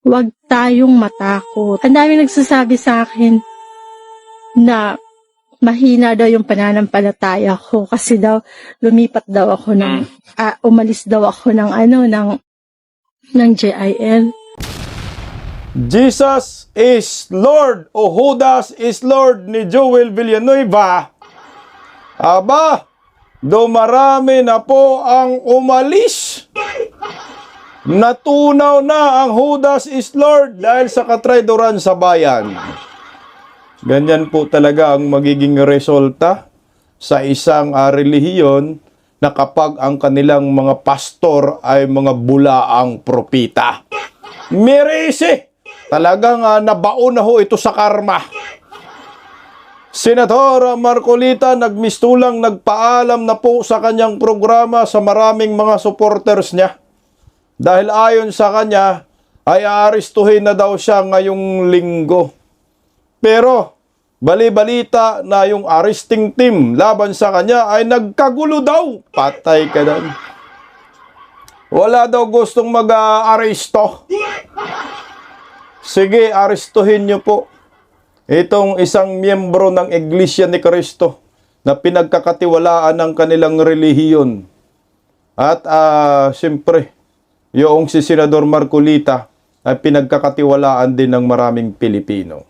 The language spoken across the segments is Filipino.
huwag tayong matakot. Ang dami nagsasabi sa akin na mahina daw yung pananampalataya ko kasi daw lumipat daw ako umalis daw ako ng JIL. Jesus is Lord o Judas is Lord ni Joel Villanueva. Aba, dumarami na po ang umalis. Natunaw na ang Judas is Lord dahil sa katraidoran sa bayan. Ganyan po talaga ang magiging resulta sa isang relihiyon na kapag ang kanilang mga pastor ay mga bulaang propita. Merese! Talagang nabaon na ho ito sa karma. Senador Marcolita nagmistulang nagpaalam na po sa kanyang programa sa maraming mga supporters niya. Dahil ayon sa kanya, ay aarestuhin na daw siya ngayong linggo. Pero, bali-balita na yung arresting team laban sa kanya ay nagkagulo daw. Patay ka na. Wala daw gustong mag-aresto. Sige, arestuhin niyo po itong isang miyembro ng Iglesia ni Cristo na pinagkakatiwalaan ng kanilang relihiyon. At siyempre, yung si Senador Marcolita ay pinagkakatiwalaan din ng maraming Pilipino.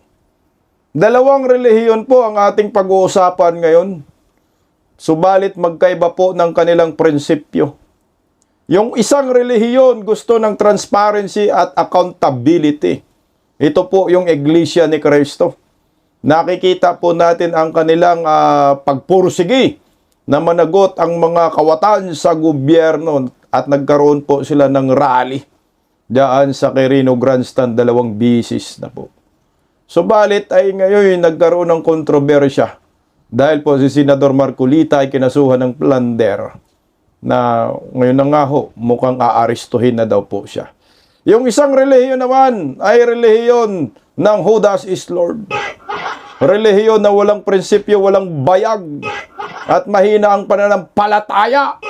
Dalawang relihiyon po ang ating pag-uusapan ngayon. Subalit magkaiba po ng kanilang prinsipyo. Yung isang relihiyon gusto ng transparency at accountability. Ito po yung Iglesia ni Cristo. Nakikita po natin ang kanilang pagpursigi na managot ang mga kawatan sa gobyerno at nagkaroon po sila ng rally diyan sa Quirino Grandstand, 2 bisis na po. Subalit ay ngayon nagkaroon ng kontrobersya dahil po si Senador Marcolita ay kinasuhan ng plunder na ngayon na nga ho, mukhang aarestuhin na daw po siya. Yung isang relihiyon naman ay relihiyon ng Judas is Lord. Relihiyon na walang prinsipyo, walang bayag, at mahina ang pananampalataya.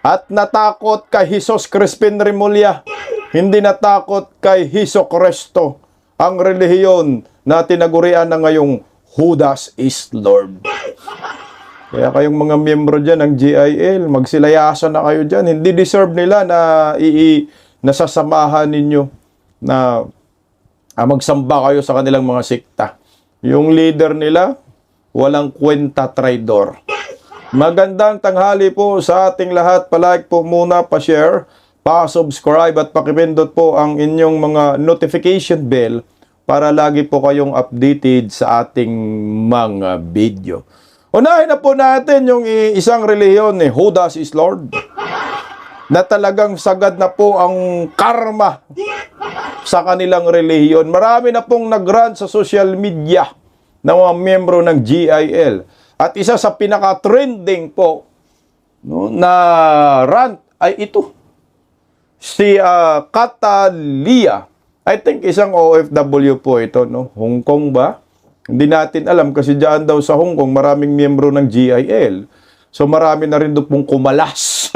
At natakot kay Jesus Crispin Remulla, hindi natakot kay Hesus Kristo, ang relihiyon na tinagurian na ngayong Judas is Lord. Kaya kayong mga miyembro dyan ng GIL, magsilayasan na kayo dyan. Hindi deserve nila na nasasamahan ninyo na magsamba kayo sa kanilang mga sikta. Yung leader nila, walang kwenta traidor. Magandang tanghali po sa ating lahat. Palike po muna, pa-share, pa-subscribe at pakipindot po ang inyong mga notification bell para lagi po kayong updated sa ating mga video. Unahin na po natin yung isang relihiyon ni Judas is Lord na talagang sagad na po ang karma sa kanilang relihiyon. Marami na pong nag-rant sa social media ng mga miyembro ng GIL. At isa sa pinaka-trending po na rant ay ito. Si Catalia. I think isang OFW po ito, no? Hong Kong ba? Hindi natin alam kasi diyan daw sa Hong Kong maraming miyembro ng GIL. So marami na rin doon pong kumalas.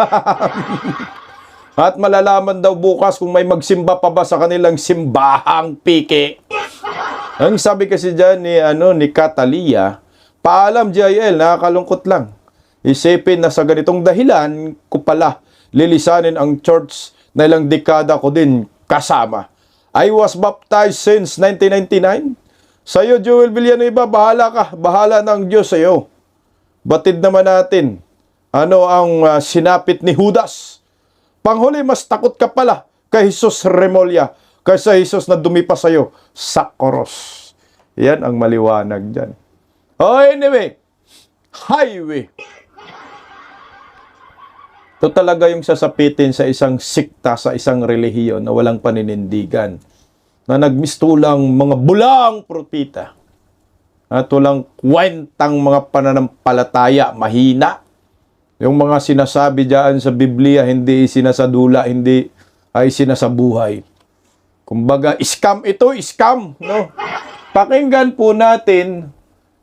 At malalaman daw bukas kung may magsimba pa ba sa kanilang simbahang pike. Ang sabi kasi diyan ni Catalia, paalam GIL, nakakalungkot lang. Isipin na sa ganitong dahilan ko pala lilisanin ang church na ilang dekada ko din kasama. I was baptized since 1999. Sa'yo, Joel Villanueva, bahala ka. Bahala ng Diyos sa'yo. Batid naman natin. Ano ang sinapit ni Judas? Panghuli, mas takot ka pala kay Jesus Remulla kaysa Jesus na dumipa sa'yo sa koros. Yan ang maliwanag dyan. Oh, anyway, highway. Ito talaga yung sasapitin sa isang sikta, sa isang relihiyon na walang paninindigan, na nagmistulang mga bulang propita at walang kwentang mga pananampalataya, mahina. Yung mga sinasabi diyan sa Biblia, hindi sinasadula, hindi ay sinasabuhay. Kumbaga, scam ito, scam. No? Pakinggan po natin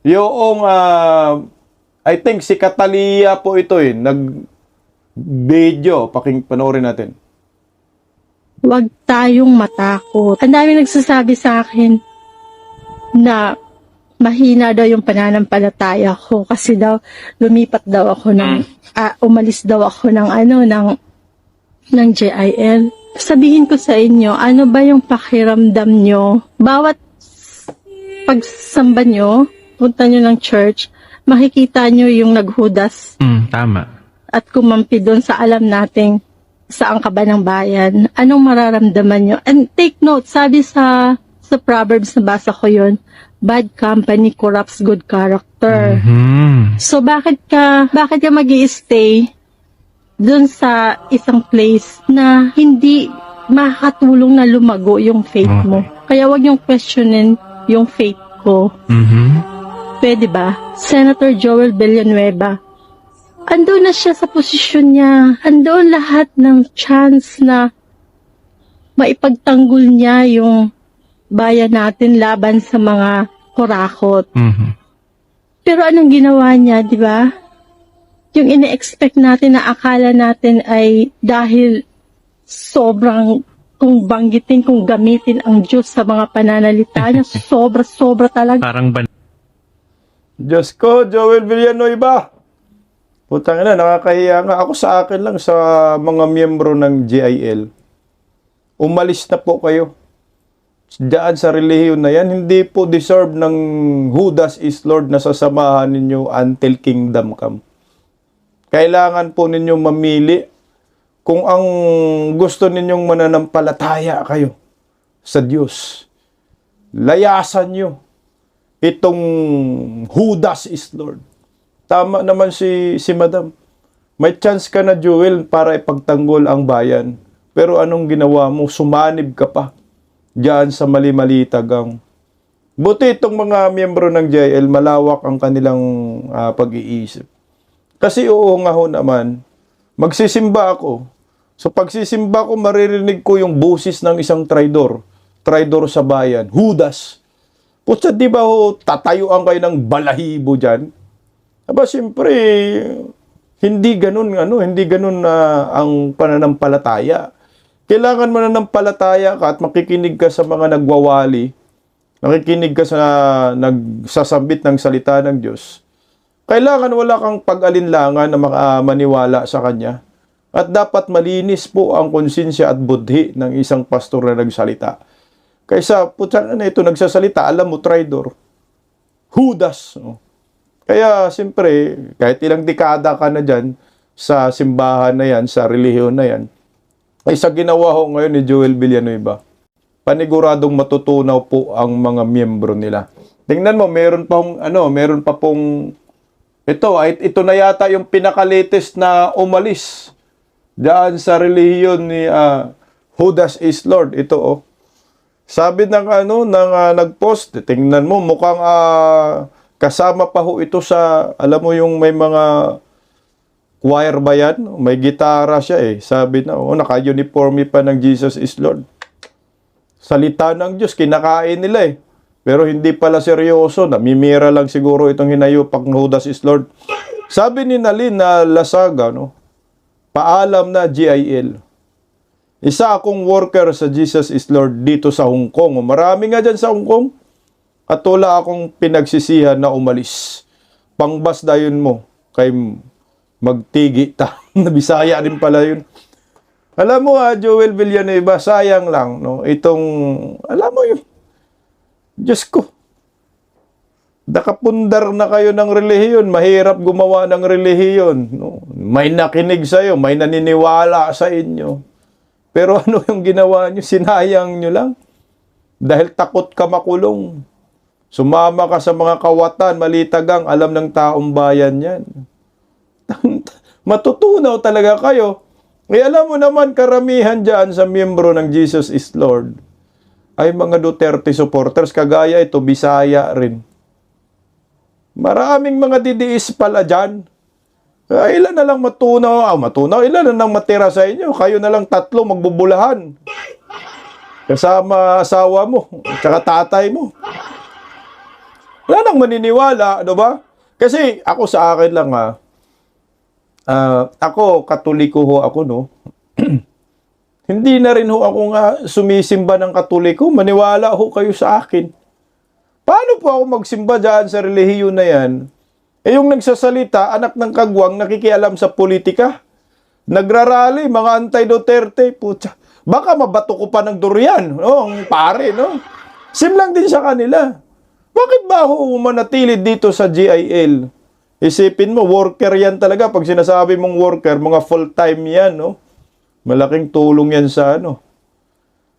yung, I think si Catalia po ito nag-video. Panoorin natin. huwag tayong matakot. Ang dami nagsasabi sa akin na mahina daw yung pananampalataya ko kasi daw lumipat daw ako umalis daw ako ng JIL. Sabihin ko sa inyo, ano ba yung pakiramdam nyo? Bawat pagsamba nyo, punta nyo ng church, makikita nyo yung naghudas Tama. at kumampi doon sa alam nating saan ka ba ng bayan. Anong mararamdaman nyo? And take note, sabi sa Proverbs, nabasa ko yun, bad company corrupts good character. So bakit ka magi-stay doon sa isang place na hindi makakatulong na lumago yung faith mo? Kaya wag yung questionin yung faith ko. Pwede ba? Senator Joel Villanueva, andun na siya sa posisyon niya. Andun lahat ng chance na maipagtanggol niya yung bayan natin laban sa mga kurakot. Pero anong ginawa niya, di ba? Yung ine-expect natin na akala natin ay dahil sobrang kung banggitin, kung gamitin ang Diyos sa mga pananalita niya, sobra-sobra talaga. Parang Diyos ko, Joel Villanueva. Putang ina, nakakahiya nga. Ako sa akin lang sa mga miyembro ng GIL. Umalis na po kayo. Diyan sa relihiyon na yan, hindi po deserve ng Judas is Lord na sasamahan ninyo until kingdom come. Kailangan po ninyong mamili kung ang gusto ninyong mananampalataya kayo sa Diyos. Layasan nyo itong Judas is Lord. Tama naman si Madam. May chance ka na, Joel, para ipagtanggol ang bayan. Pero anong ginawa mo? Sumanib ka pa diyan sa mali-mali tagang. Buti itong mga miyembro ng JL, malawak ang kanilang pag-iisip. Kasi oo nga ho naman, magsisimba ako. So pagsisimba ko, maririnig ko yung busis ng isang traidor sa bayan, Judas. Putsa, di ba ho, tatayuan kayo ng balahibo dyan? Aba, siyempre, hindi ganun ang pananampalataya. Kailangan mananampalataya ka at makikinig ka sa mga nagwawali, nakikinig ka sa nagsasambit ng salita ng Diyos. Kailangan wala kang pag-alinlangan na maniwala sa Kanya. At dapat malinis po ang konsensya at budhi ng isang pastor na nagsalita. Kaysa, putang na ito nagsasalita, alam mo, traidor. Judas. No? Kaya, siyempre, kahit ilang dekada ka na dyan sa simbahan na yan, sa relihiyon na yan, ay sa ginawa ho ngayon ni Joel Villanueva, paniguradong matutunaw po ang mga miyembro nila. Tingnan mo, meron pa pong ito na yata yung pinaka-latest na umalis diyan sa relihiyon ni Judas is Lord. Ito oh. Sabi ng nag-post, tingnan mo, mukhang kasama pa ho ito sa, alam mo yung may mga choir ba yan? May gitara siya eh. Sabi na, naka-uniforme pa ng Jesus is Lord. Salita ng Diyos, kinakain nila eh. Pero hindi pala seryoso. Namimira lang siguro itong hinayupak ng Judas is Lord. Sabi ni Nalin na Lasaga, paalam na GIL. Isa akong worker sa Jesus is Lord dito sa Hong Kong. Marami nga dyan sa Hong Kong. At wala akong pinagsisihan na umalis. Pangbasdayon mo kay magtigi ta. Nabisaya rin pala yun. Alam mo Joel Villanueva, sayang lang, alam mo yun, Diyos ko, nakapundar na kayo ng relihiyon, mahirap gumawa ng relihiyon. May nakinig sa'yo, may naniniwala sa inyo. Pero ano yung ginawa nyo? Sinayang nyo lang. Dahil takot ka makulong. Sumama ka sa mga kawatan, malitagang, alam ng taong bayan yan. Matutunaw talaga kayo. Alam mo naman, karamihan dyan sa miyembro ng Jesus is Lord ay mga Duterte supporters. Kagaya ito, Bisaya rin. Maraming mga didiis pala dyan. Ilan na lang matunaw, ilan na lang matira sa inyo. Kayo na lang tatlo magbubulahan. Kasama asawa mo, tsaka tatay mo. Wala nang maniniwala, ano ba? Kasi ako sa akin lang ako, Katoliko ho ako, Hindi na rin ho ako nga sumisimba ng Katoliko. Maniwala ho kayo sa akin. Paano po ako magsimba dyan sa relihiyon na yan? Eh yung nagsasalita, anak ng kagwang, nakikialam sa politika. Nagrarally, mga anti-Duterte. Putya. Baka mabato ko pa ng durian. No? Ang pare, no? Sim lang din sa kanila. Bakit ba ako manatili dito sa GIL? Isipin mo, worker yan talaga. Pag sinasabi mong worker, mga full-time yan, no? Malaking tulong yan sa,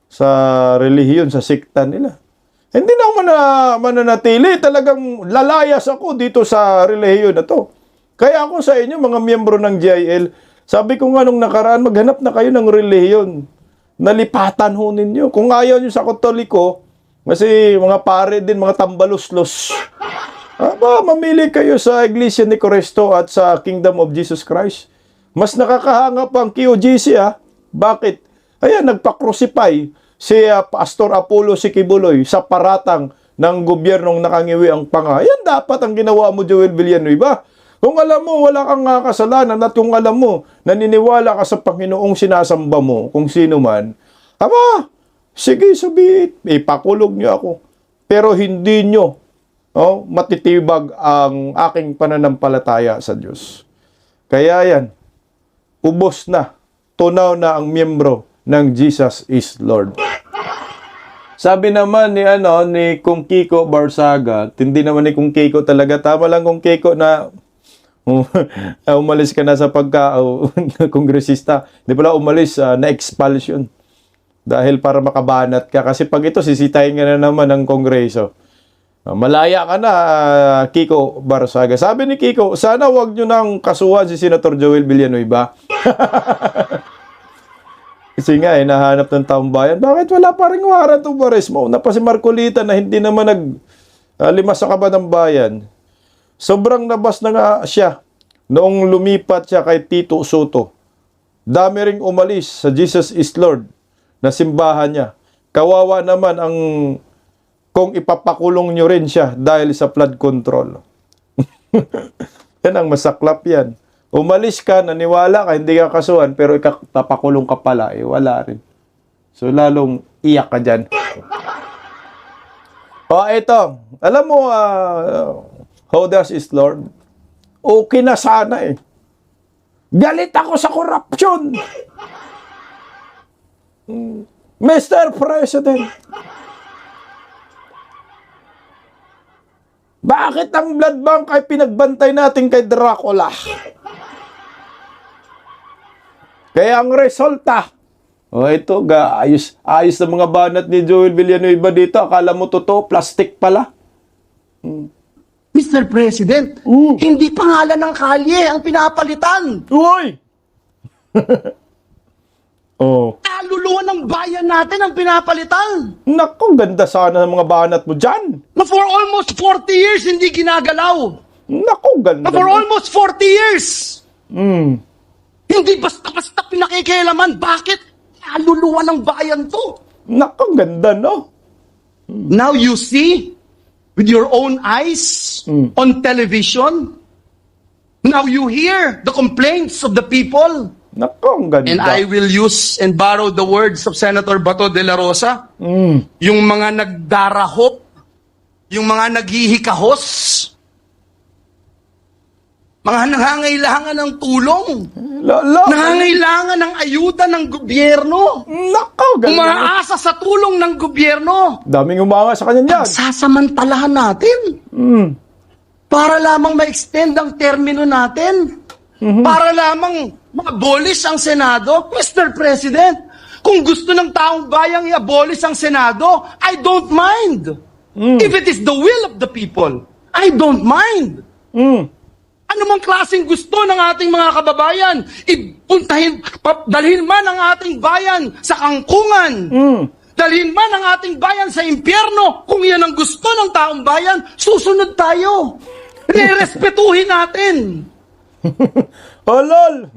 sa relihiyon, sa sikta nila. Hindi na ako mananatili. Talagang lalayas ako dito sa relihiyon na to. Kaya ako sa inyo, mga miyembro ng GIL, sabi ko nga nung nakaraan, maghanap na kayo ng relihiyon. Nalipatan ho ninyo. Kung ayaw nyo sa Katoliko, kasi mga pare din, mga tambaluslos. Mamili kayo sa Iglesia ni Cristo at sa Kingdom of Jesus Christ. Mas nakakahanga pa ang QGC, Bakit? Ayan, nagpa-crucify si Pastor Apollo Sikibuloy sa paratang ng gobyernong nakangiwi ang panga. Ayan dapat ang ginawa mo, Joel Villanueva. Kung alam mo, wala kang kasalanan at kung alam mo, naniniwala ka sa Panginoong sinasamba mo, kung sino man, sige, sabihin, ipakulog niyo ako. Pero hindi nyo matitibag ang aking pananampalataya sa Diyos. Kaya yan, ubos na, tunaw na ang miyembro ng Jesus is Lord. Sabi naman ni Kung Kiko Barsaga, hindi naman ni Kung Kiko talaga, tama lang Kung Kiko na umalis ka na sa kongresista. Hindi pala umalis, na expulsion. Dahil para makabanat ka. Kasi pag ito, sisitahin ka na naman ng kongreso. Malaya ka na, Kiko Barsaga. Sabi ni Kiko, sana wag nyo nang kasuhan si Senator Joel Villanueva. Kasi nga, nahanap ng taong bayan. Bakit wala pa rin warrant of arrest mo? Na pa si Marcolita na hindi naman limas sa kaba ng bayan. Sobrang nabas na nga siya noong lumipat siya kay Tito Soto. Dami ring umalis sa Jesus is Lord na simbahan niya. Kawawa naman kung ipapakulong nyo rin siya dahil sa flood control. Yan ang masaklap yan. Umalis ka, naniwala ka, hindi ka kasuhan, pero ikapakulong ka pala, wala rin. So, lalong iyak ka dyan. Ito. Alam mo, Judas is Lord. Okay na sana Galit ako sa korupsyon. Mr. President. Bakit ang blood bank ay pinagbantay natin kay Dracula? Kaya ang resulta, ito, ayos na mga banat ni Joel Villanueva dito. Akala mo totoo, plastic pala. Mr. President, hindi pangalan ng kalye ang pinapalitan. Uy! Kaluluwa ng bayan natin ang pinapalitan. Naku, ganda sana ng mga banat mo dyan. Na for almost 40 years hindi ginagalaw. Naku, ganda. Na for almost 40 years. Hindi basta-basta pinakikialaman. Bakit? Kaluluwa ng bayan to. Naku, ganda, no? Now you see, with your own eyes, on television, now you hear the complaints of the people. Naku, ang ganda. And I will use and borrow the words of Senator Bato de la Rosa. Yung mga nagdarahop, yung mga naghihikahos, mga nangangailangan ng tulong, nangangailangan ng ayuda ng gobyerno, Naku, ganda. umaasa sa tulong ng gobyerno. Daming umanga sa kanya niyan. Sasamantalahan natin para lamang ma-extend ang termino natin, para lamang ma-abolish ang Senado. Mr. President, kung gusto ng taong bayang i-abolish ang Senado, I don't mind. If it is the will of the people, I don't mind. Ano mang klaseng gusto ng ating mga kababayan, dalhin man ang ating bayan sa kangkungan, dalhin man ang ating bayan sa impyerno, kung yan ang gusto ng taong bayan, susunod tayo. Respetuhin natin. Lol!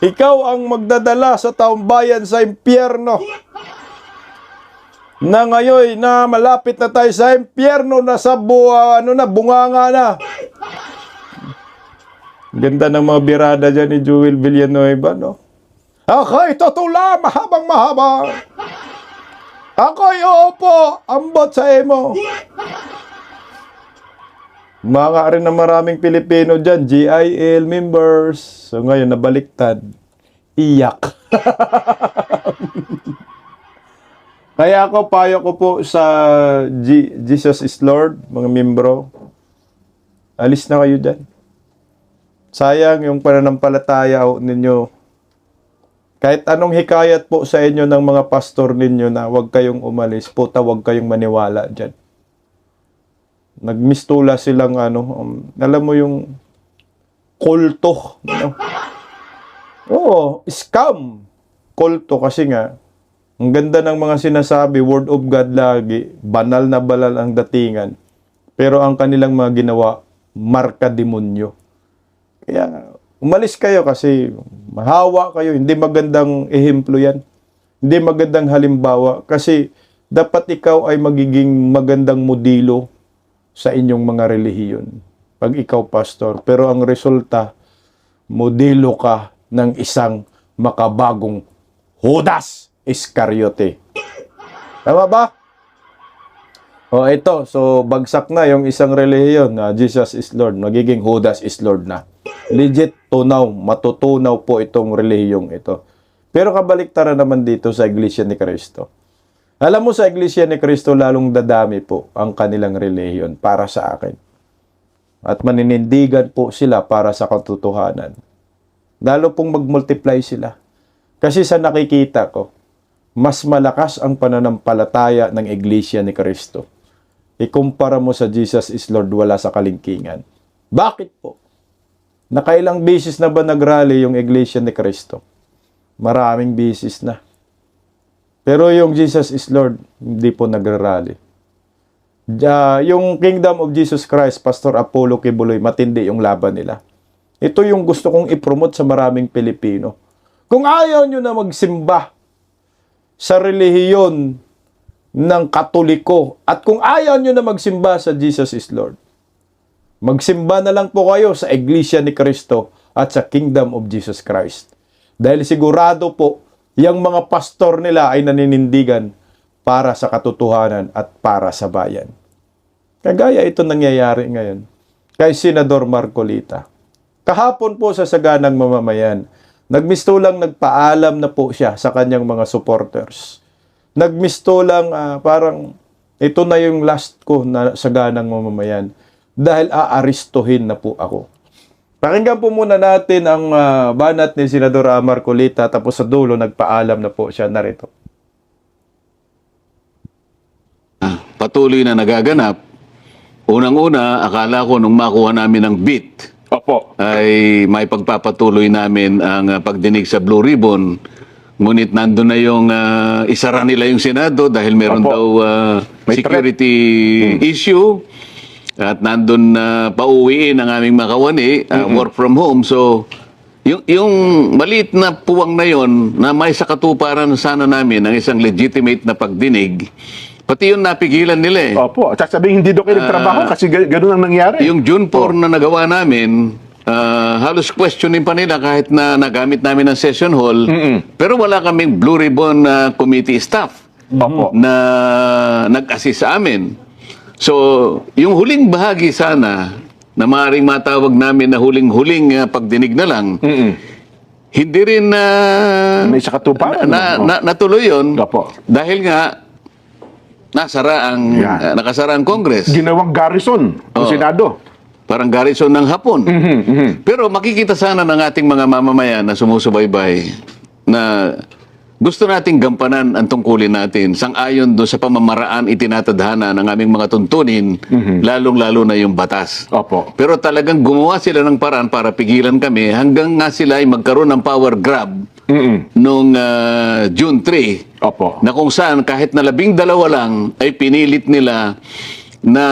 Ikaw ang magdadala sa taong bayan sa impyerno. Na ngayon na malapit na tayo sa impyerno na sa bunganga na. Ganda ng mga birada dyan ni Joel Villanueva, no? Ako'y tutula, mahabang mahaba. Ako'y opo, ambot sa emo. Mga rin na maraming Pilipino dyan, GIL members. So ngayon, nabaliktad. Iyak. Kaya ako, payo ko po sa Jesus is Lord, mga membro. Alis na kayo dyan. Sayang yung pananampalataya ninyo. Kahit anong hikayat po sa inyo ng mga pastor ninyo na huwag kayong umalis, puta huwag kayong maniwala dyan. Nagmistula silang alam mo yung kulto. Oo, scam. Kulto kasi nga, ang ganda ng mga sinasabi, word of God lagi, banal na balal ang datingan. Pero ang kanilang mga ginawa, marka demonyo. Kaya, umalis kayo kasi mahawa kayo. Hindi magandang ehemplo yan. Hindi magandang halimbawa. Kasi dapat ikaw ay magiging magandang modelo sa inyong mga relihiyon. Pag ikaw pastor. Pero ang resulta, modelo ka ng isang makabagong Judas Iscariote. Tama ba? O ito, so bagsak na yung isang relihiyon na Jesus is Lord. Magiging Judas is Lord na. Legit, tunaw, matutunaw po itong relihiyong ito. Pero kabaliktaran naman dito sa Iglesia ni Cristo. Alam mo sa Iglesia ni Cristo, lalong dadami po ang kanilang relihiyon para sa akin. At maninindigan po sila para sa katotohanan. Lalo pong mag-multiply sila. Kasi sa nakikita ko, mas malakas ang pananampalataya ng Iglesia ni Cristo. Ikumpara mo sa Jesus is Lord, wala sa kalingkingan. Bakit po? Nakailang beses na ba nagrally yung Iglesia ni Cristo? Maraming beses na. Pero yung Jesus is Lord, hindi po nagrally. Yung Kingdom of Jesus Christ, Pastor Apollo Kibuloy, matindi yung laban nila. Ito yung gusto kong ipromote sa maraming Pilipino. Kung ayaw nyo na magsimba sa relihiyon ng Katoliko at kung ayaw nyo na magsimba sa Jesus is Lord, magsimba na lang po kayo sa Iglesia ni Cristo at sa Kingdom of Jesus Christ. Dahil sigurado po, yung mga pastor nila ay naninindigan para sa katotohanan at para sa bayan. Kagaya ito nangyayari ngayon kay Senador Marcolita. Kahapon po sa Saganang Mamamayan, nagmistulang nagpaalam na po siya sa kanyang mga supporters. Nagmistulang parang ito na yung last ko na Saganang Mamamayan dahil aaristuhin na po ako. Pakinggan po muna natin ang banat ni Senador Marcolita tapos sa dulo nagpaalam na po siya. Narito. Patuloy na nagaganap. Unang-una, akala ko nung makuha namin ang beat, Opo. ay may pagpapatuloy namin ang pagdinig sa Blue Ribbon. Ngunit nandun na yung isara nila yung Senado dahil meron Opo. daw May security issue. At nandun pauwiin ang aming makawani, work from home. So, yung maliit na puwang na yon na may sakatuparan sana namin ng isang legitimate na pagdinig, pati yun napigilan nila eh. Opo. At sabihin, hindi daw kayo nagtrabaho kasi ganun ang nangyari. Yung June 4 na nagawa namin, halos questioning pa nila kahit na nagamit namin ng session hall. Pero wala kaming Blue Ribbon committee staff Opo. na nag-assist sa amin. So, yung huling bahagi sana na maaaring matawag namin na huling-huling pagdinig na lang, hindi rin May sakatuparan. natuloy yun. Opo. Dahil nga, nakasara ang Congress. Ginawang garrison ang Oo. Senado. Parang garrison ng Hapon. Pero makikita sana ng ating mga mamamayan na sumusubaybay na gusto nating gampanan ang tungkulin natin sang-ayon doon sa pamamaraan itinatadhana ng aming mga tuntunin, lalong-lalo na yung batas. Opo. Pero talagang gumawa sila ng paraan para pigilan kami hanggang nga sila ay magkaroon ng power grab noong June 3 Opo. na kung saan kahit na 12 lang ay pinilit nila na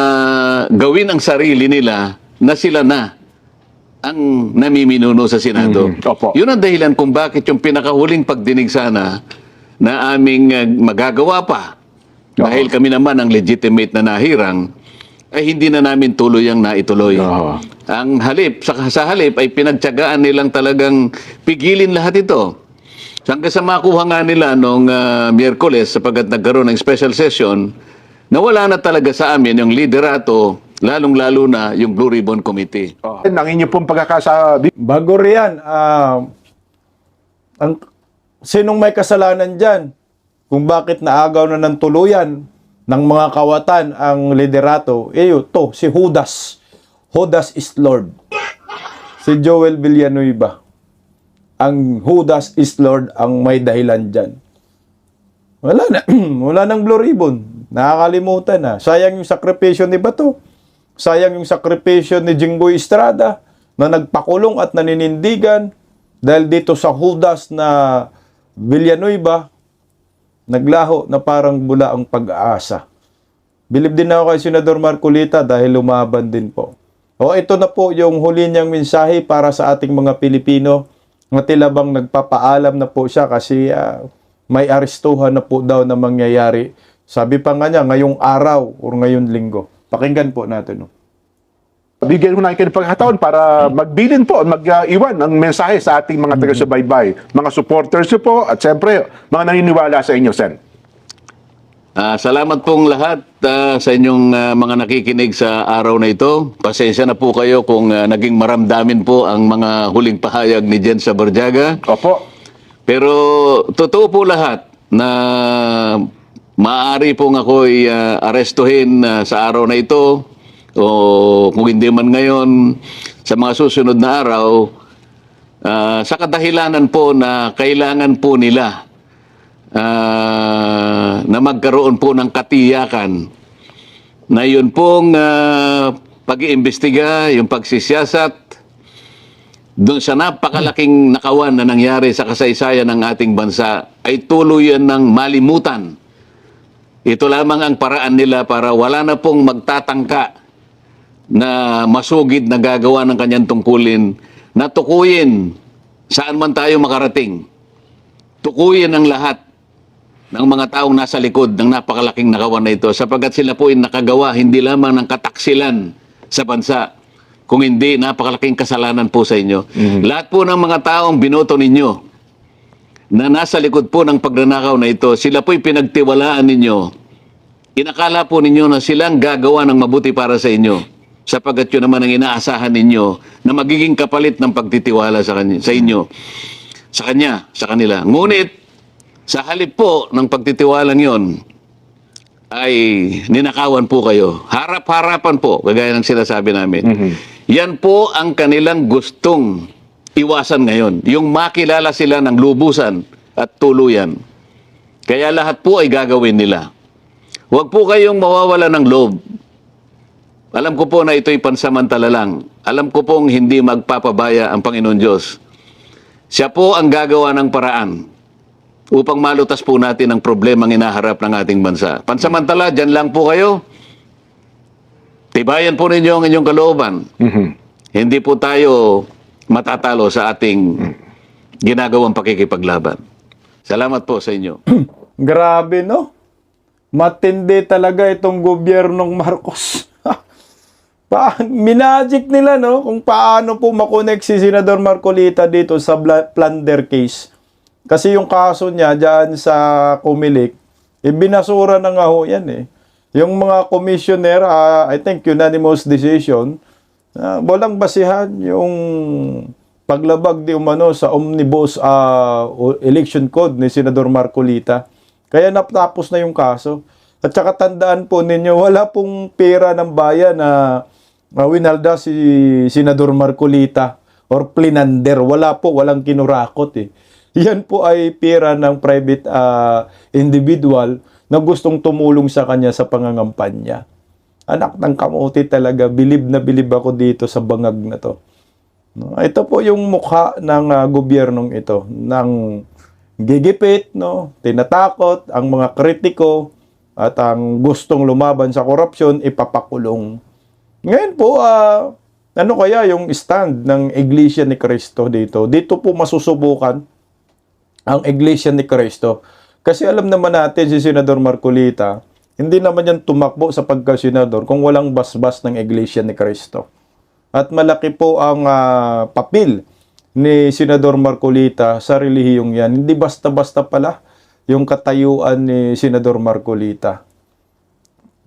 gawin ang sarili nila na sila na ang namiminuno sa Senado. Opo. Yun ang dahilan kung bakit yung pinakahuling pagdinig sana na aming magagawa pa dahil kami naman ang legitimate na nahirang ay hindi na namin tuluyang naituloy. Oo. Ang halip, sa halip ay pinagtiyagaan nilang talagang pigilin lahat ito. Hanggang sa makuha nga nila nung Miyerkules sapagkat nagkaroon ng special session, nawala na talaga sa amin yung liderato, lalong-lalo na yung Blue Ribbon Committee. Ang inyo pong pagkakasabi, Bago riyan, sinong may kasalanan dyan? Kung bakit naagaw na ng tuluyan ng mga kawatan ang liderato, to, si Judas. Judas is Lord. Si Joel Villanueva. Ang Judas is Lord ang may dahilan dyan. Wala na. Wala nang Blue Ribbon. Nakakalimutan na. Sayang yung sakripisyo ni Bato. Sayang yung sakripisyo ni Jinggoy Estrada na nagpakulong at naninindigan dahil dito sa Judas na Villanueva, naglaho na parang bula ang pag-aasa. Bilib din ako kay Senador Marcolita dahil lumaban din po. Ito na po yung huli niyang mensahe para sa ating mga Pilipino na tila bang nagpapaalam na po siya kasi may arestuhan na po daw na mangyayari. Sabi pa nga niya, ngayong araw o ngayong linggo. Pakinggan po natin. bigyan ko na kayo ng pagkakataon para magbilin po, mag-iwan ng mensahe sa ating mga taga-subaybay, mga supporters nyo po, at siyempre, mga naniniwala sa inyo, Sen. Salamat pong lahat sa inyong mga nakikinig sa araw na ito. Pasensya na po kayo kung naging maramdamin po ang mga huling pahayag ni Jen Sabarjaga. Opo. Pero totoo po lahat na maaari pong ako'y arestuhin sa araw na ito o kung hindi man ngayon sa mga susunod na araw sa kadahilanan po na kailangan po nila na magkaroon po ng katiyakan na yun pong pag-iimbestiga, yung pagsisiyasat doon sa napakalaking nakawan na nangyari sa kasaysayan ng ating bansa ay tuluyan ng malimutan. Ito lamang ang paraan nila para wala na pong magtatangka na masugid na gagawa ng kanyang tungkulin na tukuyin saan man tayo makarating. Tukuyin ang lahat ng mga taong nasa likod ng napakalaking nakawan na ito sapagkat sila po ay nakagawa hindi lamang ng kataksilan sa bansa, kung hindi napakalaking kasalanan po sa inyo. Lahat po ng mga taong binoto ninyo na nasa likod po ng pagnanakaw na ito, sila po'y pinagtiwalaan ninyo. Inakala po ninyo na silang gagawa ng mabuti para sa inyo sapagkat yun naman ang inaasahan ninyo na magiging kapalit ng pagtitiwala sa inyo, sa kanila. Ngunit, sa halip po ng pagtitiwalang yon ay ninakawan po kayo. Harap-harapan po, kagaya ng sinasabi namin. Yan po ang kanilang gustong iwasan ngayon. Yung makilala sila ng lubusan at tuluyan. Kaya lahat po ay gagawin nila. Huwag po kayong mawawala ng loob. Alam ko po na ito'y pansamantala lang. Alam ko pong hindi magpapabaya ang Panginoon Diyos. Siya po ang gagawa ng paraan upang malutas po natin ang problemang inaharap ng ating bansa. Pansamantala, dyan lang po kayo. Tibayan po ninyo ang inyong kalooban. Hindi po tayo matatalo sa ating ginagawang pakikipaglaban. Salamat po sa inyo. Grabe, no? Matindi talaga itong gobyernong Marcos. Minagic nila, no? Kung paano po makonek si Senador Marcolita dito sa plunder case. Kasi yung kaso niya dyan sa Comelec, binasura na nga ho yan eh. Yung mga commissioner, I think unanimous decision, walang basihan yung paglabag di umano sa omnibus election code ni Senador Marcolita. Kaya natapos na yung kaso. At saka tandaan po ninyo, wala pong pera ng bayan na winalda si Senador Marcolita or plinander. Wala po, walang kinurakot eh. Yan po ay pera ng private individual na gustong tumulong sa kanya sa pangangampanya. Anak ng kamuti talaga, bilib na bilib ako dito sa bangag na to. No? Ito po yung mukha ng gobyernong ito, ng gigipit, no? Tinatakot ang mga kritiko at ang gustong lumaban sa korupsyon, ipapakulong. Ngayon po, ano kaya yung stand ng Iglesia ni Cristo dito? Dito po masusubukan ang Iglesia ni Cristo. Kasi alam naman natin si Senador Marcolita, hindi naman yan tumakbo sa pagka-senador kung walang basbas ng Iglesia ni Cristo. At malaki po ang papel ni Senador Marcolita sa relihiyong yan. Hindi basta-basta pala yung katayuan ni Senador Marcolita.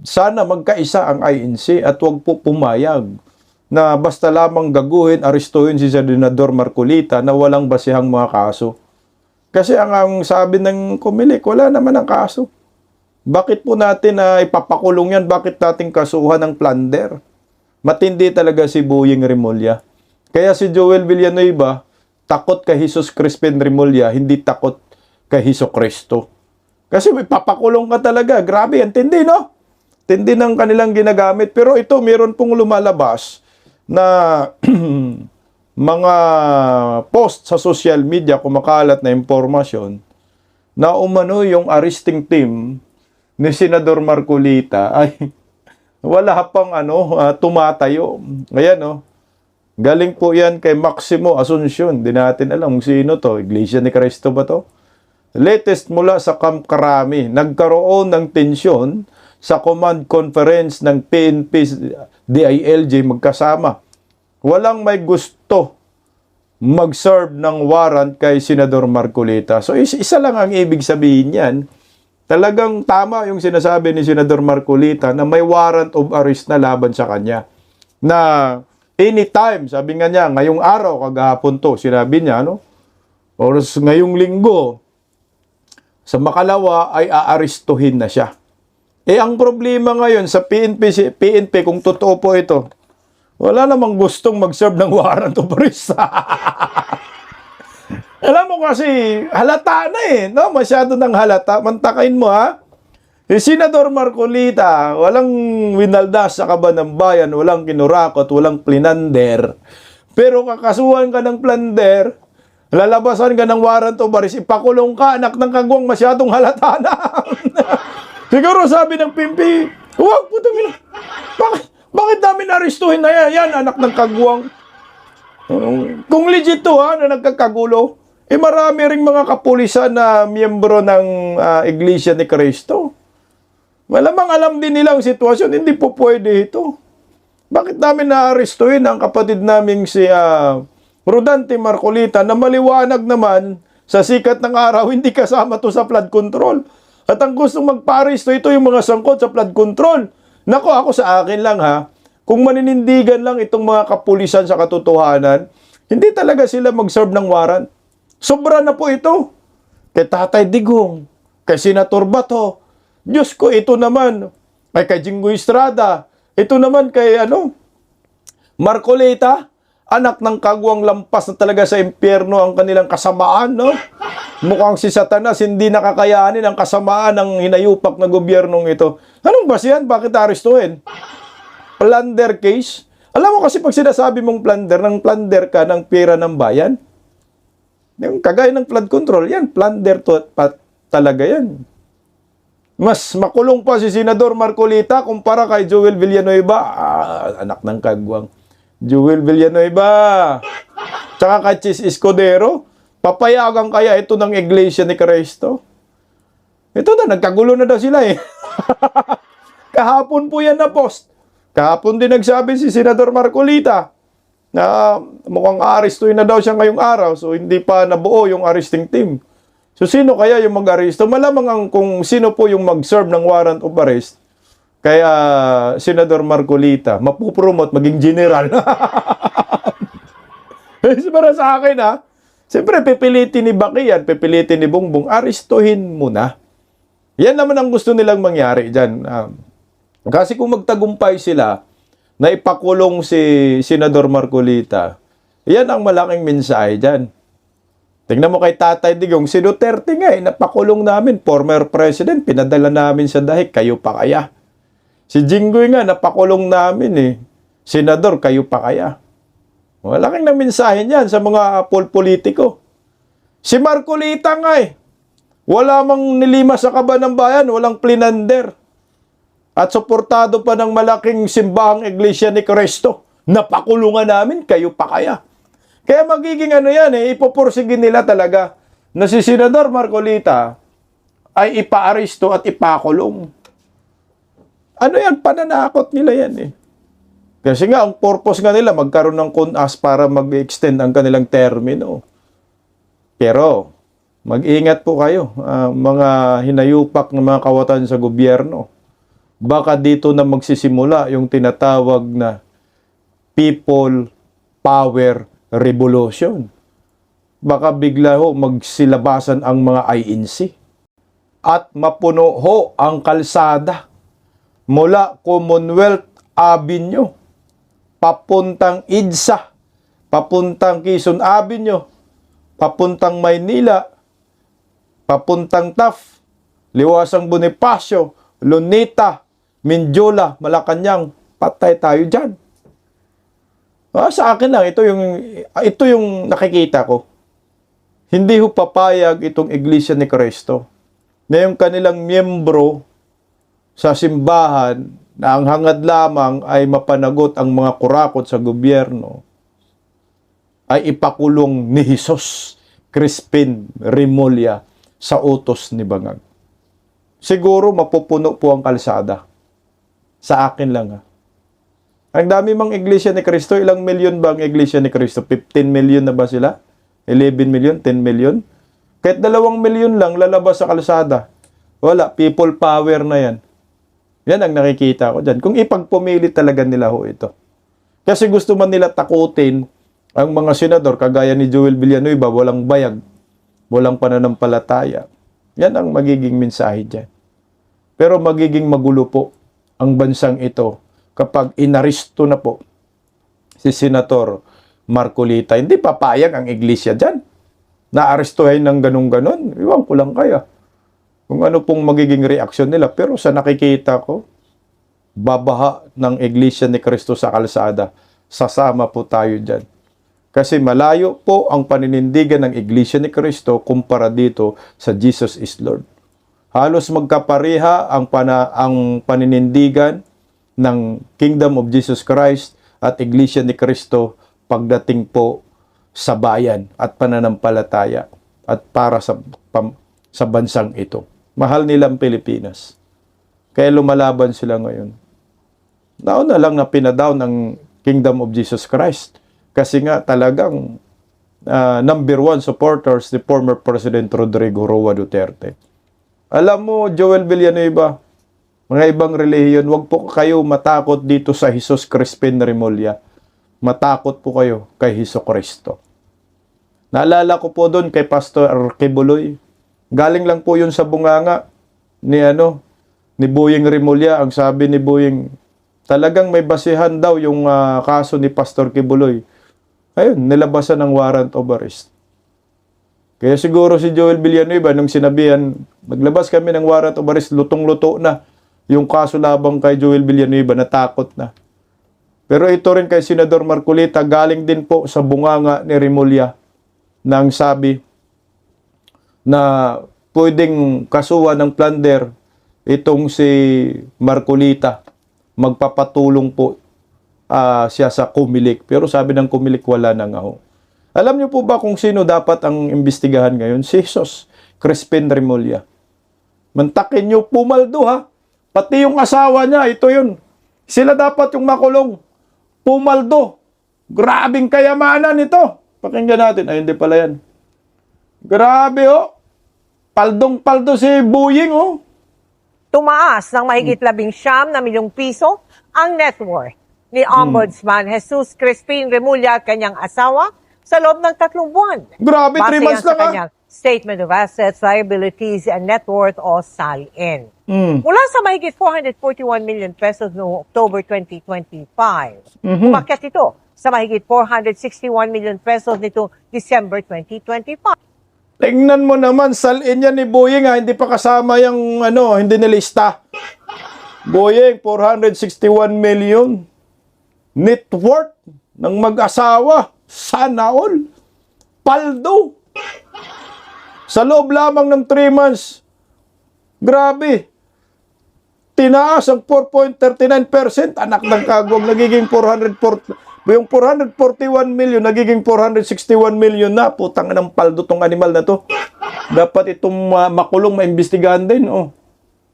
Sana magkaisa ang INC at huwag po pumayag na basta lamang gaguhin, arestuhin si Senador Marcolita na walang basihang mga kaso. Kasi ang sabi ng Comelec, wala naman ang kaso. Bakit po natin na ipapakulong yan? Bakit natin kasuhan ng plunder? Matindi talaga si Boying Remulla. Kaya si Joel Villanueva, takot kay Jesus Crispin Remulla, hindi takot kay Hesus Kristo. Kasi may papakulong ka talaga. Grabe, ang tindi, no? Tindi ng kanilang ginagamit. Pero ito, meron pong lumalabas na mga post sa social media, kumakalat na impormasyon, na umano yung arresting team ni Senador Marcolita ay wala pang tumatayo. Ayan, galing po yan kay Maximo Asuncion. Di natin alam kung sino to. Iglesia ni Cristo ba to? Latest mula sa Camp Crami, nagkaroon ng tensyon sa command conference ng PNP DILG magkasama. Walang may gusto mag-serve ng warrant kay Senador Marcolita. So isa lang ang ibig sabihin yan. Talagang tama yung sinasabi ni Senador Marcolita na may warrant of arrest na laban sa kanya. Na anytime, sabi nga niya, ngayong araw, kagahapon to, sinabi niya, or ngayong linggo, sa makalawa ay aarestuhin na siya. Ang problema ngayon sa PNP, kung totoo po ito, wala namang gustong mag-serve ng warrant of arrest. Alam mo kasi, halata na no? Masyado ng halata. Mantakain mo, ha? Senador Marcolita, walang winaldas sa kaban ng bayan, walang kinurakot, walang plinander. Pero kakasuhan ka ng plunder, lalabasan ka ng warrant of arrest, ipakulong ka, anak ng kagwang, masyadong halata na. Siguro sabi ng PNP, huwag po tumina. Bakit namin arestuhin na yan? Yan, anak ng kagwang. Kung legit to, na nagkakagulo, marami ring mga kapulisan na miyembro ng Iglesia ni Cristo. Malamang alam din nilang sitwasyon, hindi po pwede ito. Bakit namin naarestuhin ang kapatid naming si Rodante Marcolita na maliwanag naman sa sikat ng araw, hindi kasama to sa flood control. At ang gustong magpa-aresto, ito yung mga sangkot sa flood control. Nako, ako sa akin lang, ha, kung maninindigan lang itong mga kapulisan sa katotohanan, hindi talaga sila mag-serve ng warrant. Sobra na po ito. Kay Tatay Digong, kay Senator Bato, Diyos ko, ito naman, ay kay Jinggoy Estrada, ito naman kay Marcolita, anak ng kagwang lampas na talaga sa impyerno ang kanilang kasamaan, no? Mukhang si Satanas hindi nakakayanin ang kasamaan ng hinayupak na gobyernong ito. Anong basihan? Bakit arestuhin? Plunder case? Alam mo kasi pag sinasabi mong plunder ka ng pera ng bayan, yung kagaya ng flood control, yan, plunder talaga yan. Mas makulong pa si Senador Marcolita kumpara kay Joel Villanueva. Anak ng kagwang. Joel Villanueva. Tsaka kay Chis Escudero. Papayagan kaya ito ng Iglesia ni Cristo? Ito na, nagkagulo na daw sila Kahapon po yan na post. Kahapon din nagsabi si Senador Marcolita na mukhang aarestuhin na daw siya ngayong araw. So hindi pa nabuo yung arresting team. So, sino kaya yung mag-aresto? Malamang kung sino po yung mag-serve ng warrant of arrest, kaya Senador Marcolita, mapupromote, maging general. Para sa akin, siyempre, pipilitin ni Baki yan, pipilitin ni Bongbong, arestuhin mo na. Yan naman ang gusto nilang mangyari dyan. Kasi kung magtagumpay sila, na ipakulong si Senador Marcolita, yan ang malaking mensahe dyan. Tingnan mo kay Tatay Digong, si Duterte nga napakulong namin, former president, pinadala namin sa dahig, kayo pa kaya? Si Jinggoy nga, napakulong namin senador, kayo pa kaya? Malaking na mensahe niyan sa mga politiko. Si Marcolita nga wala mang nilima sa kaban ng bayan, walang plinander. At suportado pa ng malaking simbahang Iglesia ni Cristo. Napakulungan namin, kayo pa kaya? Kaya magiging ipopursigin nila talaga na si Senador Marcolita ay ipaaresto at ipakulong. Pananakot nila yan Kasi nga, ang purpose nga nila, magkaroon ng CONAS para mag-extend ang kanilang termino. Pero, mag-ingat po kayo, mga hinayupak ng mga kawatan sa gobyerno. Baka dito na magsisimula yung tinatawag na People Power Revolution. Baka bigla ho magsilabasan ang mga INC. At mapuno ho ang kalsada mula Commonwealth Avenue, papuntang EDSA, papuntang Quezon Avenue, papuntang Maynila, papuntang TAF, Liwasang Bonifacio, Luneta, Mindiola, Malacanang, patay tayo dyan. Sa akin lang, ito yung nakikita ko. Hindi ho papayag itong Iglesia ni Cristo na yung kanilang miyembro sa simbahan na ang hangad lamang ay mapanagot ang mga kurakot sa gobyerno ay ipakulong ni Jesus Crispin Remulla sa utos ni Bangag. Siguro mapupuno po ang kalsada. Sa akin lang ha. Ang dami mang Iglesia ni Cristo, ilang milyon ba ang Iglesia ni Cristo? 15 million na ba sila? 11 million? 10 million? Kahit 2 milyon lang lalabas sa kalsada. Wala, people power na yan. Yan ang nakikita ko dyan. Kung ipagpumili talaga nila ho ito. Kasi gusto man nila takutin ang mga senador, kagaya ni Joel Villanueva, walang bayag, walang pananampalataya. Yan ang magiging mensahe dyan. Pero magiging magulo po ang bansang ito kapag inaristo na po si Senator Marcolita. Hindi papayag ang iglesia dyan. Naarestuhin ng ganun-ganon. Iwan ko lang kaya kung ano pong magiging reaksyon nila. Pero sa nakikita ko, babaha ng Iglesia ni Cristo sa kalsada. Sasama po tayo dyan. Kasi malayo po ang paninindigan ng Iglesia ni Cristo kumpara dito sa Jesus is Lord. Halos magkapareha ang paninindigan ng Kingdom of Jesus Christ at Iglesia ni Cristo pagdating po sa bayan at pananampalataya at para sa bansang ito. Mahal nilang Pilipinas. Kaya lumalaban sila ngayon. Nauna lang na pinadown ng Kingdom of Jesus Christ. Kasi nga talagang number 1 supporters ni former President Rodrigo Roa Duterte. Alam mo, Joel Villanueva, mga ibang relihiyon, wag po kayo matakot dito sa Jesus Crispin Remulla. Matakot po kayo kay Hesus Kristo. Naalala ko po doon kay Pastor Kibuloy. Galing lang po yun sa bunganga ni Boying Remulla. Ang sabi ni Boying, talagang may basihan daw yung kaso ni Pastor Kibuloy. Ayun, nilabasan ng warrant of arrest. Kaya siguro si Joel Villanueva, nung sinabihan, maglabas kami ng warrant of arrest, lutong-luto na yung kaso labang kay Joel Villanueva, natakot na. Pero ito rin kay Senador Marcolita, galing din po sa bunganga ni Remulla, nang sabi na pwedeng kasuhan ng plunder itong si Marcolita. Magpapatulong po siya sa Comelec. Pero sabi ng Comelec, wala na nga ho. Alam niyo po ba kung sino dapat ang imbestigahan ngayon? Si Jesus Crispin Remulla. Mantakin niyo, pumaldo ha. Pati yung asawa niya, ito yun. Sila dapat yung makulong. Pumaldo. Grabing kayamanan ito. Pakinggan natin. Ay, hindi pala yan. Grabe oh. Paldong-paldo si Boying oh. Tumaas ng mahigit 19 milyong piso ang net worth ni Ombudsman Jesus Crispin Remulla at kanyang asawa sa loob ng 3 buwan. Grabe, 3 months sa lang kanyang Statement of Assets, Liabilities, and Net Worth o SALN. Mm. Mula sa mahigit 441 million pesos noong October 2025, umakyat ito sa mahigit 461 million pesos nito December 2025. Tingnan mo naman, salin yan ni Boying ha, hindi pa kasama yung hindi nilista. Boying, 461 million. Net worth ng mag-asawa. Sana all. Paldo. Sa loob lamang ng 3 months. Grabe. Tinaas ang 4.39%. Anak ng kagwang, nagiging 441 million, nagiging 461 million na. Putang ng paldo tong animal na to. Dapat itong makulong, maimbestigahan din. Oh.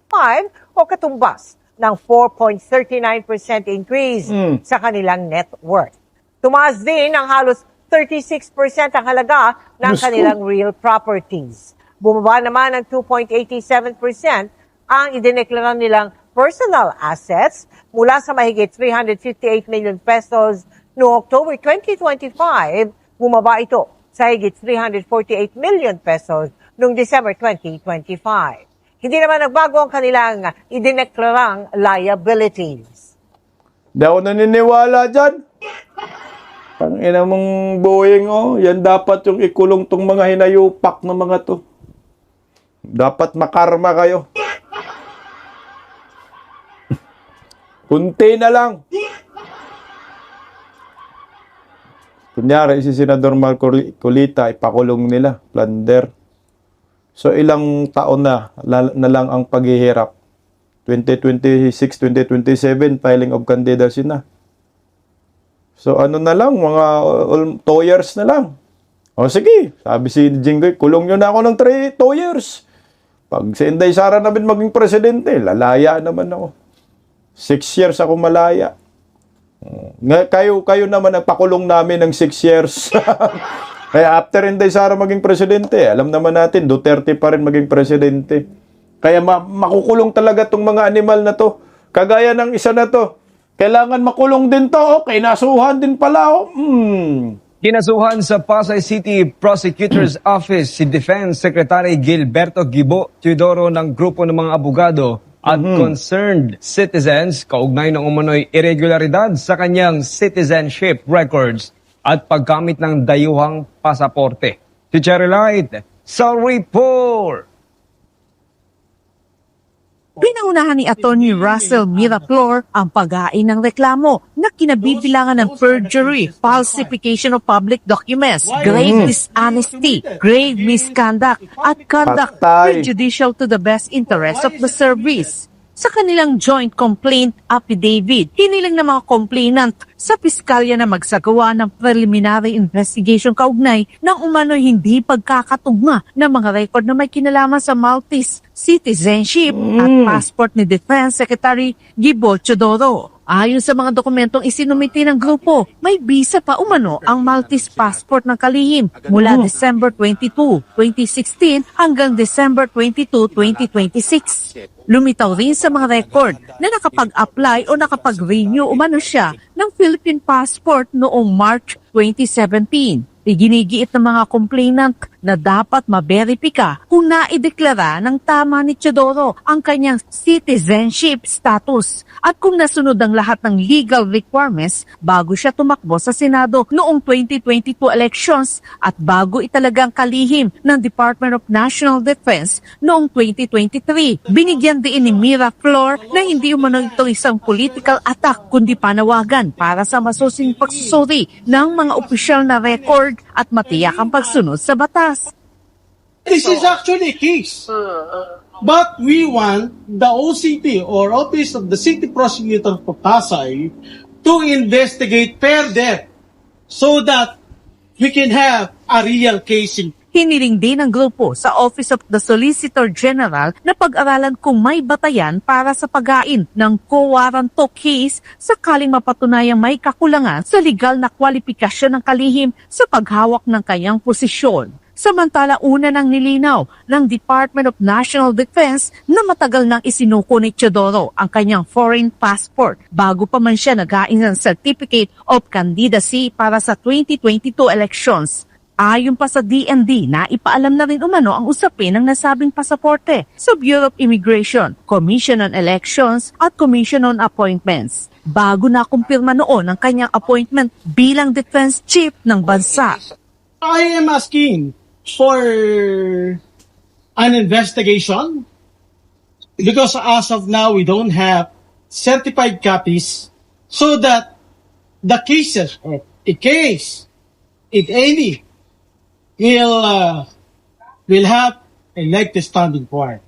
5 o katumbas ng 4.39% increase sa kanilang net worth. Tumaas din ng halos 36% ang halaga ng Diyos ko. kanilang real properties. Bumaba naman ng 2.87% ang idineklara nilang personal assets mula sa mahigit 358 million pesos noong October 2025, bumaba ito sa higit 348 million pesos noong December 2025. Hindi naman nagbago ang kanilang idineklarang liabilities. Di ako naniniwala dyan. Tangina mong Boeing, oh. Yan dapat yung ikulong tong mga hinayupak ng mga to. Dapat makarma kayo. Kunti na lang. Kunyari, si Senador Marcolita, ipakulong nila, plunder. So, ilang taon na lang ang paghihirap. 2026, 2027, filing of candidacy na. So, ano na lang, mga 2 years na lang. O, sige, sabi si Jinggoy, kulong nyo na ako ng 2 years. Pag si Inday Sara namin maging presidente, lalaya naman ako. 6 years ako malaya. Kayo naman nagpakulong namin ng 6 years. Kaya after Inday Sara maging presidente, alam naman natin, Duterte pa rin maging presidente. Kaya makukulong talaga tong mga animal na to. Kagaya ng isa na to. Kailangan makulong din to. Okay, nasuhan din pala. Kinasuhan sa Pasay City Prosecutor's Office si Defense Secretary Gilberto Gibo Teodoro ng grupo ng mga abogado at concerned citizens kaugnay ng umano'y irregularidad sa kanyang citizenship records at paggamit ng dayuhang pasaporte. Si Cherry Light sa report! Pinangunahan ni Atty. Russell Miraflor ang pag-ain ng reklamo na kinabibilangan ng perjury, falsification of public documents, grave dishonesty, grave misconduct, at conduct Patay. prejudicial to the best interest of the service. Sa kanilang joint complaint affidavit, hiniling ng mga complainant sa piskalya na magsagawa ng preliminary investigation kaugnay ng umano'y hindi pagkakatugma ng mga record na may kinalaman sa Maltese citizenship at passport ni Defense Secretary Gibo Teodoro. Ayon sa mga dokumentong isinumiti ng grupo, may visa pa umano ang Maltese passport ng kalihim mula December 22, 2016 hanggang December 22, 2026. Lumitaw rin sa mga record na nakapag-apply o nakapag-renew umano siya ng Philippine passport noong March 2017. Iginigiit ng mga complainant na dapat maberipika kung naideklara ng tama ni Teodoro ang kanyang citizenship status at kung nasunod ang lahat ng legal requirements bago siya tumakbo sa Senado noong 2022 elections at bago italagang kalihim ng Department of National Defense noong 2023. Binigyan din ni Miraflor na hindi umano ito isang political attack kundi panawagan para sa masusing pagsusuri ng mga opisyal na record at matiyak ang pagsunod sa batas. This is actually a case. But we want the OCP or Office of the City Prosecutor of Pasay to investigate further so that we can have a real case in Hiniling din ng grupo sa Office of the Solicitor General na pag-aralan kung may batayan para sa pag-ain ng co-warranto case sakaling mapatunayang may kakulangan sa legal na kwalifikasyon ng kalihim sa paghawak ng kanyang posisyon. Samantala una nang nilinaw ng Department of National Defense na matagal nang isinuko ni Teodoro ang kanyang foreign passport bago pa man siya nag-ain ng Certificate of Candidacy para sa 2022 elections. Ayon pa sa DND na ipaalam na rin umano ang usapin ng nasabing pasaporte sa Bureau of Immigration, Commission on Elections at Commission on Appointments bago na kumpirma noon ang kanyang appointment bilang defense chief ng bansa. I am asking for an investigation because as of now we don't have certified copies so that the cases, a case, if any, will have a likely standing point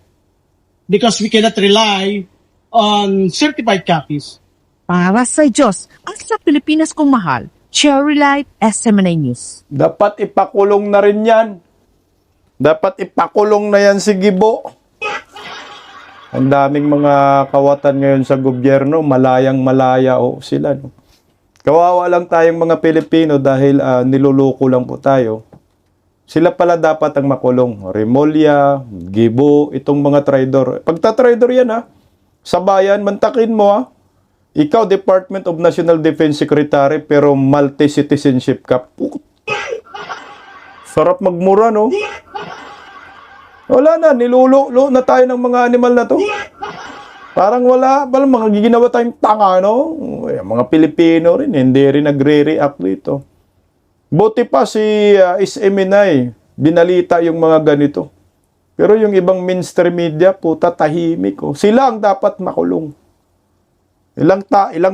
because we cannot rely on certified copies. Para sa Diyos at sa Pilipinas kong mahal, Cherry Light, SMNA News. Dapat ipakulong na rin yan. Dapat ipakulong na yan si Gibo. Ang daming mga kawatan ngayon sa gobyerno, malayang malaya sila. No? Kawawa lang tayong mga Pilipino dahil niluloko lang po tayo. Sila pala dapat ang makulong. Remulla, Gibo, itong mga traidor. Pagta-traidor yan sa bayan, mantakin mo Ikaw, Department of National Defense Secretary, pero multi-citizenship ka. Sarap magmura, no? Wala na, nilulo na tayo ng mga animal na to. Parang wala mga giginawa tayong tanga, no? Mga Pilipino rin, hindi rin nagre-react dito. Buti pa si SMNI, binalita yung mga ganito. Pero yung ibang mainstream media, puta, tahimik. Sila ang dapat makulong. Ilang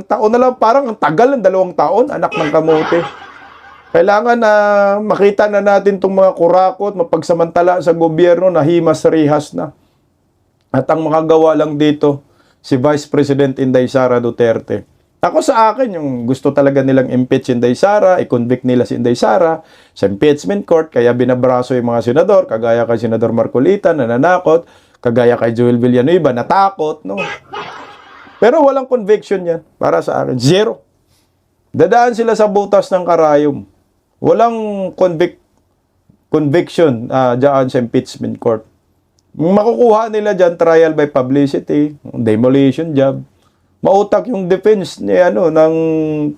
taon na lang, parang ang tagal ng 2 taon, anak ng kamote. Kailangan na makita na natin itong mga kurakot, mapagsamantala sa gobyerno na himas-rihas na. At ang makagawa lang dito, si Vice President Inday Sara Duterte. Ako sa akin, yung gusto talaga nilang impeach si Inday Sara, i-convict nila si Inday Sara sa impeachment court, kaya binabraso yung mga senador, kagaya kay Senador Marcolita, nananakot, kagaya kay Joel Villanueva, natakot, no? Pero walang conviction yan, para sa akin. 0. Dadaan sila sa butas ng karayom. Walang conviction dyan sa impeachment court. Makukuha nila dyan trial by publicity, demolition job. Mautak yung defense ni ng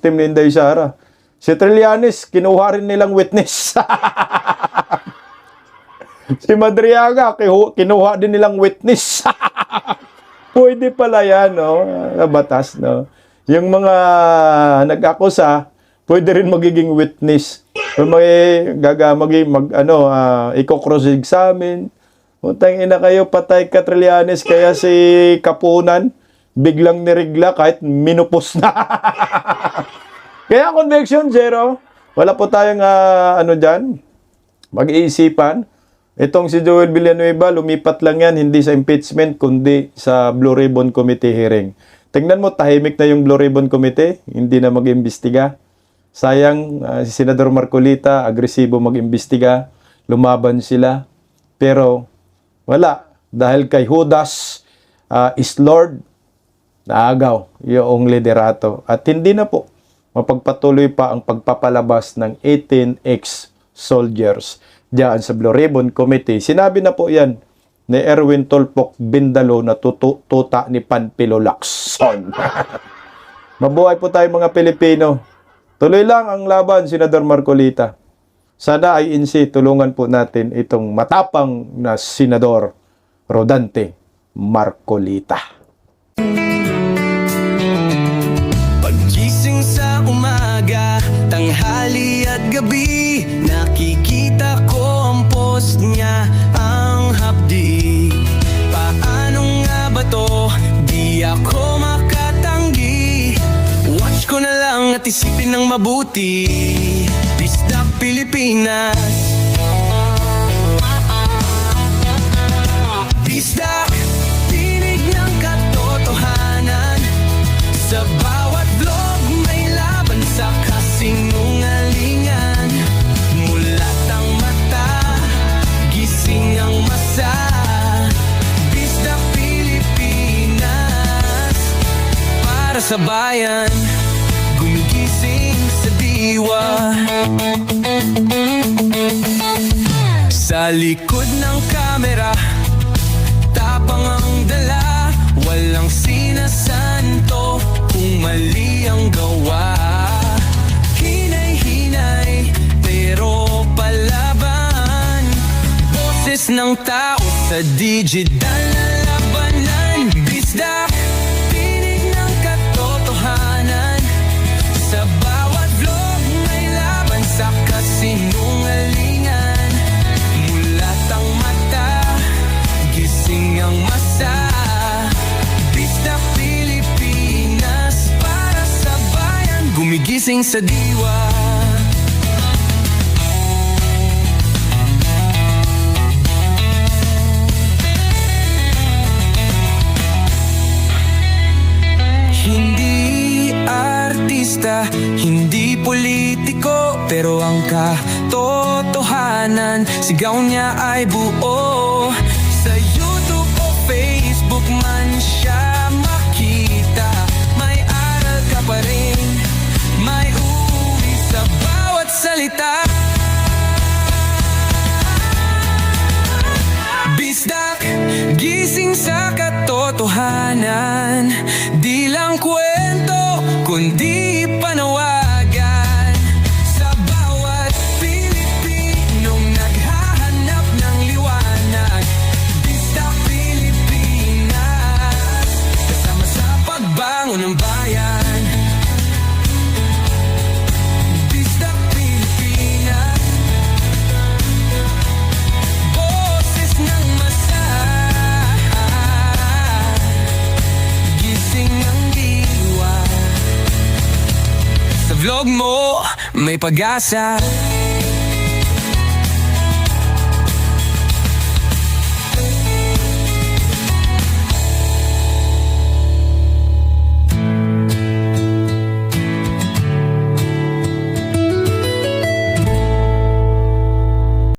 team ni Inday Sara. Si Trillanes, kinuha rin nilang witness. Si Madriaga, kinuha din nilang witness. Pwede pala yan, no? Batas, no? Yung mga nag-akusa, pwede rin magiging witness. Kung i-cross-examine. Utang ina kayo, patay ka Trillanes, kaya si Kapunan, biglang nirigla kahit minupos na. Kaya conviction, 0. Wala po tayong dyan, mag-iisipan. Itong si Joel Villanueva, lumipat lang yan, hindi sa impeachment, kundi sa Blue Ribbon Committee hearing. Tingnan mo, tahimik na yung Blue Ribbon Committee, hindi na mag-imbestiga. Sayang, si Senador Marcolita, agresibo mag-imbestiga, lumaban sila. Pero, wala. Dahil kay Judas is Lord, naagaw yung liderato. At hindi na po mapagpatuloy pa ang pagpapalabas ng 18 ex-soldiers diyan sa Blue Ribbon Committee. Sinabi na po yan ni Erwin Tolpok Bindalo na tuta ni Panpilo Lacson. Mabuhay po tayo mga Pilipino. Tuloy lang ang laban, Senador Marcolita. Sana INC, tulungan po natin itong matapang na Senador Rodante Marcolita. Pagising sa umaga, tanghali at gabi, nakikita ko ang post niya, ang hapdi. Paano nga ba to? Di ako makatanggi. Watch ko na lang at isipin ng mabuti. Bisdak Pilipinas. Bisdak, tinig ng katotohanan. Sa bawat vlog may laban sa kasinungalingan. Mulat ang mata, gising ang masa. Bisdak Pilipinas, para sa bayan, gumigising sa diwa. Sa likod ng kamera, tapang ang dala, walang sinasanto kung mali ang gawa. Hinay-hinay, pero palaban. Boses ng tao sa digital na labanan. Bisdak, tinig ng katotohanan. Sa bawat vlog may laban sa kasinungalingan. Mulat ang mata, gising ang masa. Bisdak Pilipinas, para sa bayan, gumigising sa diwa. Hindi artista, hindi politiko, pero ang katotohanan, sigaw niya ay buo. Sa YouTube o Facebook man siya makita, may aral ka pa rin, may uwi sa bawat salita. Bisdak, gising sa katotohanan, di lang kwento, kundi panawagan. Sa bawat Pilipinong naghahanap ng liwanag, Bisdak Pilipinas, kasama sa pagbangon ng bayan. Bisdak Pilipinas, boses ng masa, gising ang diwa. Sa vlog mo, may pag-asa.